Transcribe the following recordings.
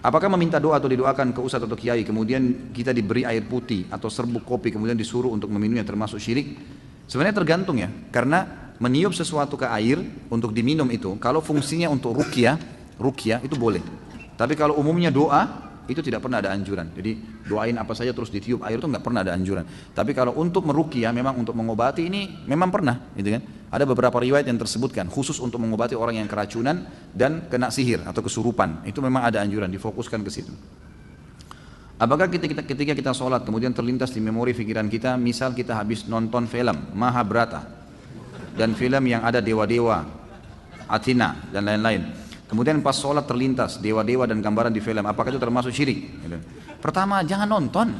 Apakah meminta doa atau didoakan ke ustadz atau kiai, kemudian kita diberi air putih atau serbuk kopi, kemudian disuruh untuk meminumnya termasuk syirik? Sebenarnya tergantung ya, karena meniup sesuatu ke air untuk diminum itu, kalau fungsinya untuk ruqyah itu boleh. Tapi kalau umumnya doa, itu tidak pernah ada anjuran. Jadi doain apa saja terus ditiup air itu nggak pernah ada anjuran. Tapi kalau untuk meruqyah, memang untuk mengobati ini memang pernah, gitu kan? Ada beberapa riwayat yang tersebutkan khusus untuk mengobati orang yang keracunan dan kena sihir atau kesurupan. Itu memang ada anjuran, difokuskan ke situ. Apakah ketika kita sholat kemudian terlintas di memori pikiran kita, misal kita habis nonton film Mahabharata dan film yang ada dewa-dewa, Athena dan lain-lain. Kemudian pas sholat terlintas dewa-dewa dan gambaran di film, apakah itu termasuk syirik? Pertama, jangan nonton.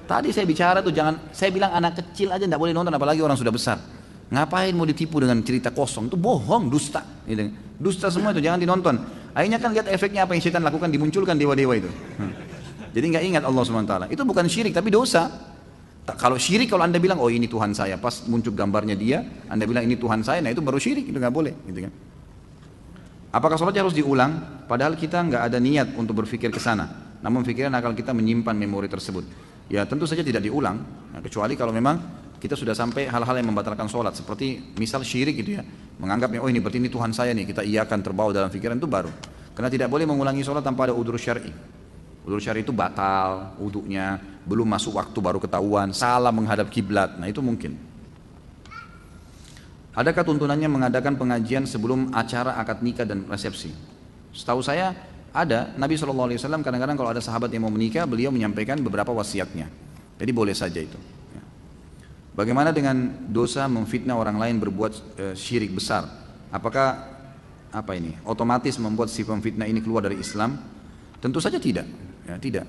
Tadi saya bicara tuh jangan, saya bilang anak kecil aja tidak boleh nonton, apalagi orang sudah besar. Ngapain mau ditipu dengan cerita kosong? Itu bohong, dusta. Dusta semua itu, jangan dinonton. Akhirnya kan lihat efeknya apa yang syaitan lakukan, dimunculkan dewa-dewa itu. Jadi nggak ingat Allah SWT. Itu bukan syirik, tapi dosa. Kalau syirik, kalau anda bilang, oh ini Tuhan saya, pas muncul gambarnya dia, anda bilang ini Tuhan saya, nah itu baru syirik, itu nggak boleh, gitu kan? Apakah sholatnya harus diulang? Padahal kita nggak ada niat untuk berpikir ke sana. Namun pikiran akal kita menyimpan memori tersebut. Ya tentu saja tidak diulang. Nah, kecuali kalau memang kita sudah sampai hal-hal yang membatalkan sholat. Seperti misal syirik gitu ya. Menganggapnya, oh ini berarti ini Tuhan saya nih. Kita iakan terbawa dalam pikiran itu baru. Karena tidak boleh mengulangi sholat tanpa ada udzur syar'i. Udzur syar'i itu batal, wudhunya, belum masuk waktu baru ketahuan, salah menghadap kiblat. Nah itu mungkin. Adakah tuntunannya mengadakan pengajian sebelum acara akad nikah dan resepsi? Setahu saya ada. Nabi SAW kadang-kadang kalau ada sahabat yang mau menikah, beliau menyampaikan beberapa wasiatnya. Jadi boleh saja itu. Bagaimana dengan dosa memfitnah orang lain berbuat syirik besar? Apakah otomatis membuat si pemfitnah ini keluar dari Islam? Tentu saja tidak. Ya, tidak.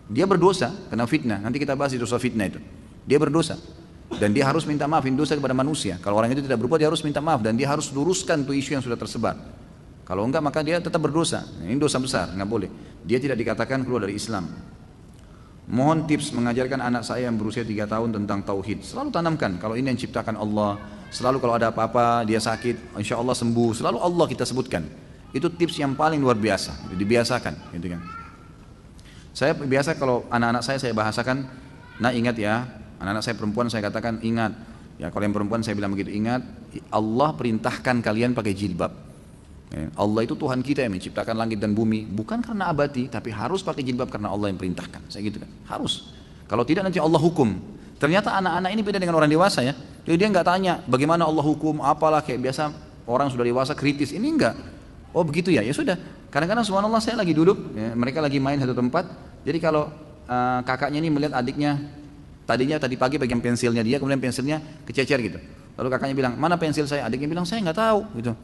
Dia berdosa karena fitnah. Nanti kita bahas dosa fitnah itu. Dia berdosa. Dan dia harus minta maaf, dosa kepada manusia. Kalau orang itu tidak berbuat, dia harus minta maaf dan dia harus luruskan tuh isu yang sudah tersebar. Kalau enggak, maka dia tetap berdosa. Ini dosa besar, nggak boleh. Dia tidak dikatakan keluar dari Islam. Mohon tips mengajarkan anak saya yang berusia 3 tahun tentang tauhid. Selalu tanamkan kalau ini yang ciptakan Allah. Selalu kalau ada apa-apa, dia sakit, insya Allah sembuh. Selalu Allah kita sebutkan. Itu tips yang paling luar biasa. Dibiasakan, gitu kan. Saya biasa kalau anak-anak saya bahasakan, nah ingat ya. Anak-anak saya perempuan saya katakan ingat, ya kalau yang perempuan saya bilang begitu, ingat Allah perintahkan kalian pakai jilbab. Allah itu Tuhan kita yang menciptakan langit dan bumi, bukan karena abadi, tapi harus pakai jilbab karena Allah yang perintahkan. Saya gitu kan, harus. Kalau tidak nanti Allah hukum. Ternyata anak-anak ini beda dengan orang dewasa ya. Jadi dia nggak tanya bagaimana Allah hukum, apalah kayak biasa orang sudah dewasa kritis. Ini enggak. Oh begitu ya, ya sudah. Kadang-kadang subhanallah saya lagi duduk, ya, mereka lagi main satu tempat. Jadi kalau kakaknya ini melihat adiknya, tadi pagi pegang pensilnya dia, kemudian pensilnya kececer gitu. Lalu kakaknya bilang, mana pensil saya? Adiknya bilang, saya nggak tahu. Gitu.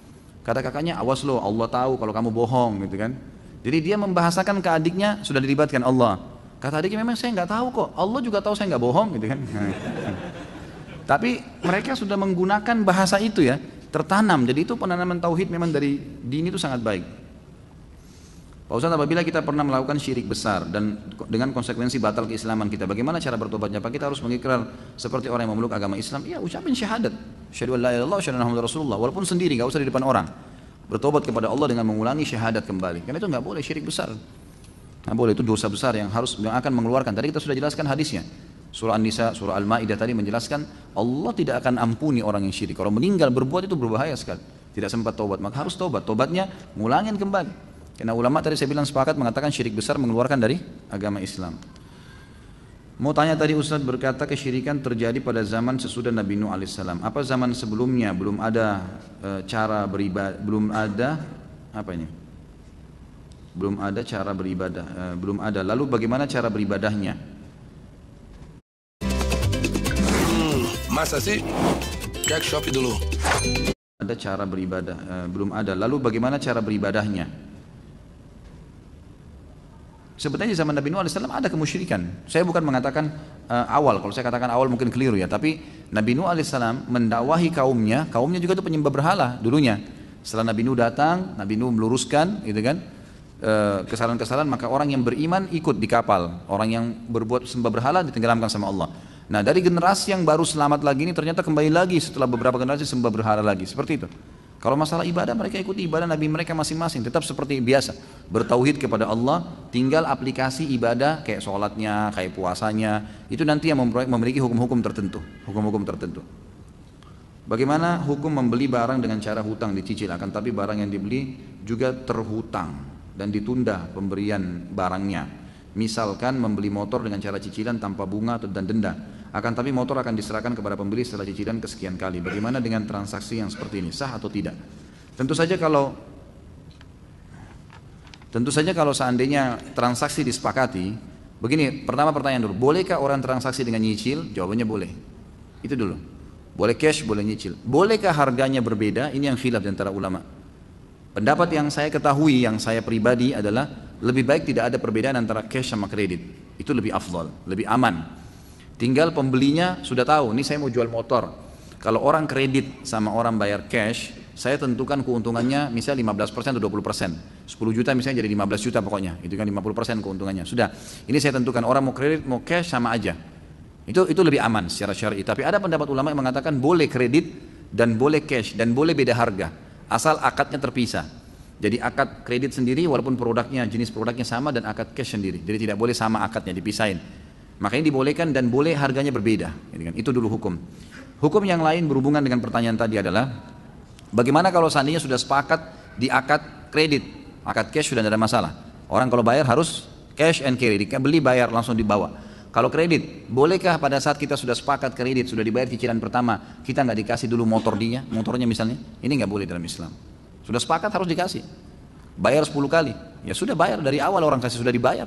Kata kakaknya, awas lo, Allah tahu kalau kamu bohong, gitu kan? Jadi dia membahasakan ke adiknya, sudah dilibatkan Allah. Kata adiknya, memang saya nggak tahu kok. Allah juga tahu saya nggak bohong, gitu kan? Tapi mereka sudah menggunakan bahasa itu ya, tertanam. Jadi itu penanaman tauhid memang dari dini itu sangat baik. Pak Ustaz, apabila kita pernah melakukan syirik besar dan dengan konsekuensi batal keislaman kita, bagaimana cara bertobatnya? Apa kita harus mengikrar seperti orang yang memeluk agama Islam? Ya ucapin syahadat, asyhadu an la ilaha illallah, asyhadu anna muhammadar rasulullah, walaupun sendiri, nggak usah di depan orang. Bertobat kepada Allah dengan mengulangi syahadat kembali. Karena itu nggak boleh syirik besar. Nggak boleh, itu dosa besar yang akan mengeluarkan. Tadi kita sudah jelaskan hadisnya. Surah An-Nisa, surah Al-Maidah tadi menjelaskan Allah tidak akan ampuni orang yang syirik. Kalau meninggal berbuat itu berbahaya sekali. Tidak sempat taubat, maka harus taubat. Taubatnya ngulangin kembali. Karena ulama tadi saya bilang sepakat mengatakan syirik besar mengeluarkan dari agama Islam. Mau tanya tadi Ustaz berkata kesyirikan terjadi pada zaman sesudah Nabi Nuh alaihissalam. Apa zaman sebelumnya belum ada cara beribadah, belum ada apa ini? Belum ada cara beribadah, belum ada. Lalu bagaimana cara beribadahnya? Masa sih? Cek Shopee dulu. Ada cara beribadah, belum ada. Lalu bagaimana cara beribadahnya? Sebetulnya di zaman Nabi Nuh AS ada kemusyrikan. Saya bukan mengatakan awal, kalau saya katakan awal mungkin keliru ya. Tapi Nabi Nuh AS mendakwahi kaumnya juga itu penyembah berhala dulunya. Setelah Nabi Nuh datang, Nabi Nuh meluruskan gitu kan, kesalahan-kesalahan, maka orang yang beriman ikut di kapal. Orang yang berbuat sembah berhala ditenggelamkan sama Allah. Nah dari generasi yang baru selamat lagi ini ternyata kembali lagi setelah beberapa generasi sembah berhala lagi. Seperti itu. Kalau masalah ibadah, mereka ikuti ibadah Nabi mereka masing-masing, tetap seperti biasa, bertauhid kepada Allah, tinggal aplikasi ibadah kayak sholatnya, kayak puasanya, itu nanti yang memiliki hukum-hukum tertentu, hukum-hukum tertentu. Bagaimana hukum membeli barang dengan cara hutang dicicil, akan tapi barang yang dibeli juga terhutang dan ditunda pemberian barangnya. Misalkan membeli motor dengan cara cicilan tanpa bunga dan denda, akan tapi motor akan diserahkan kepada pembeli setelah cicilan kesekian kali. Bagaimana dengan transaksi yang seperti ini, sah atau tidak? Tentu saja kalau seandainya transaksi disepakati, begini, pertama pertanyaan dulu, bolehkah orang transaksi dengan nyicil? Jawabannya boleh. Itu dulu. Boleh cash, boleh nyicil. Bolehkah harganya berbeda? Ini yang khilaf di antara ulama. Pendapat yang saya ketahui, yang saya pribadi adalah lebih baik tidak ada perbedaan antara cash sama kredit. Itu lebih afdal, lebih aman. Tinggal pembelinya sudah tahu, ini saya mau jual motor. Kalau orang kredit sama orang bayar cash, saya tentukan keuntungannya misalnya 15% atau 20%. 10 juta misalnya jadi 15 juta pokoknya. Itu kan 50% keuntungannya. Sudah, ini saya tentukan orang mau kredit, mau cash sama aja. Itu lebih aman secara syar'i. Tapi ada pendapat ulama yang mengatakan boleh kredit dan boleh cash dan boleh beda harga, asal akadnya terpisah. Jadi akad kredit sendiri walaupun produknya, jenis produknya sama, dan akad cash sendiri. Jadi tidak boleh sama akadnya, dipisahin. Makanya dibolehkan dan boleh harganya berbeda. Itu dulu hukum. Hukum yang lain berhubungan dengan pertanyaan tadi adalah bagaimana kalau seandainya sudah sepakat di akad kredit, akad cash sudah tidak ada masalah. Orang kalau bayar harus cash and carry, beli bayar langsung dibawa. Kalau kredit, bolehkah pada saat kita sudah sepakat kredit, sudah dibayar cicilan pertama, kita nggak dikasih dulu motornya misalnya? Ini nggak boleh dalam Islam. Sudah sepakat harus dikasih. Bayar 10 kali, ya sudah bayar dari awal, orang kasih sudah dibayar.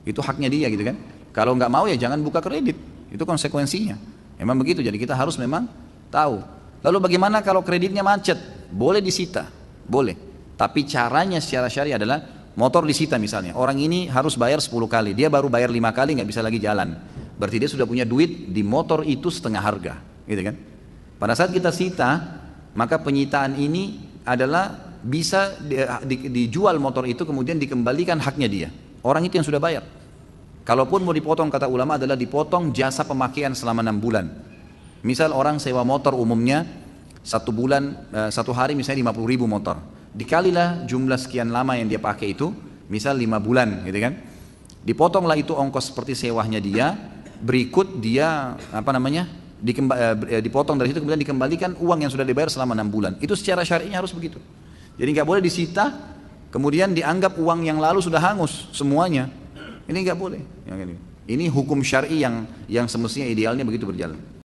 Itu haknya dia gitu kan. Kalau nggak mau ya jangan buka kredit, itu konsekuensinya. Memang begitu, jadi kita harus memang tahu. Lalu bagaimana kalau kreditnya macet? Boleh disita, boleh. Tapi caranya secara syari adalah motor disita misalnya, orang ini harus bayar 10 kali, dia baru bayar 5 kali nggak bisa lagi jalan. Berarti dia sudah punya duit di motor itu setengah harga, gitu kan? Pada saat kita sita, maka penyitaan ini adalah bisa dijual motor itu kemudian dikembalikan haknya dia. Orang itu yang sudah bayar. Kalaupun mau dipotong, kata ulama adalah dipotong jasa pemakaian selama 6 bulan. Misal orang sewa motor umumnya 1 bulan, 1 hari misalnya 50.000 motor. Dikalilah jumlah sekian lama yang dia pakai itu, misal 5 bulan gitu kan, dipotonglah itu ongkos seperti sewahnya dia, berikut dia dipotong dari situ, kemudian dikembalikan uang yang sudah dibayar selama 6 bulan. Itu secara syar'inya harus begitu. Jadi nggak boleh disita kemudian dianggap uang yang lalu sudah hangus semuanya. Ini nggak boleh. Ini hukum syar'i yang semestinya idealnya begitu berjalan.